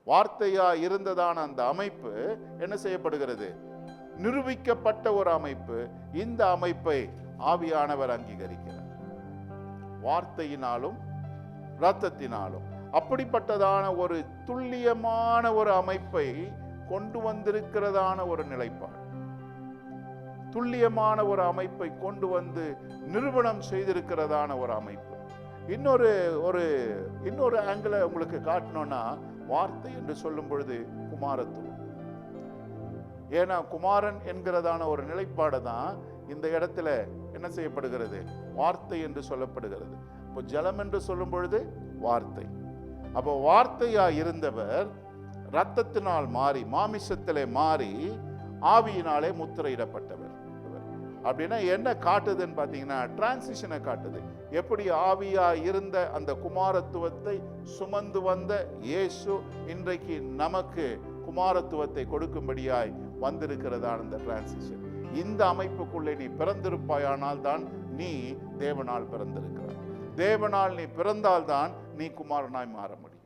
வார்த்தையா இருந்ததான அந்த அமைப்பு என்ன செய்யப்படுகிறது? நிரூபிக்கப்பட்ட ஒரு அமைப்பு. இந்த அமைப்பை ஆவியானவர் அங்கீகரிக்கிறார், வார்த்தையினாலும் இரத்தத்தினாலும். அப்படிப்பட்டதான ஒரு துல்லியமான ஒரு அமைப்பை கொண்டு வந்திருக்கிறதான ஒரு நிலைப்பாடு, துல்லியமான ஒரு அமைப்பை கொண்டு வந்து நிரூபணம் செய்திருக்கிறதான ஒரு அமைப்பு. இன்னொரு ஆங்கிள உங்களுக்கு காட்டணும்னா, வார்த்தை என்று சொல்லும் பொழுது குமாரத்துவம். ஏன்னா குமாரன் என்கிறதான ஒரு நிலைப்பாடு தான் இந்த இடத்துல என்ன செய்யப்படுகிறது? வார்த்தை என்று சொல்லப்படுகிறது. இப்போ ஜலம் என்று சொல்லும் பொழுது வார்த்தை. அப்போ வார்த்தையா இருந்தவர் இரத்தத்தினால் மாறி, மாமிசத்திலே மாறி, ஆவியினாலே முத்திரையிடப்பட்டவர். அப்படின்னா என்ன காட்டுதுன்னு பார்த்தீங்கன்னா, டிரான்சிஷனை காட்டுது. எப்படி ஆவியா இருந்த அந்த குமாரத்துவத்தை சுமந்து வந்த இயேசு இன்றைக்கு நமக்கு குமாரத்துவத்தை கொடுக்கும்படியாய் வந்திருக்கிறதான இந்த டிரான்சிஷன். இந்த அமைப்புக்குள்ளே நீ பிறந்திருப்பாயானால் தான் நீ தேவனால் பிறந்திருக்கிறாய். தேவனால் நீ பிறந்தால்தான் நீ குமாரனாய் மாற முடியும்.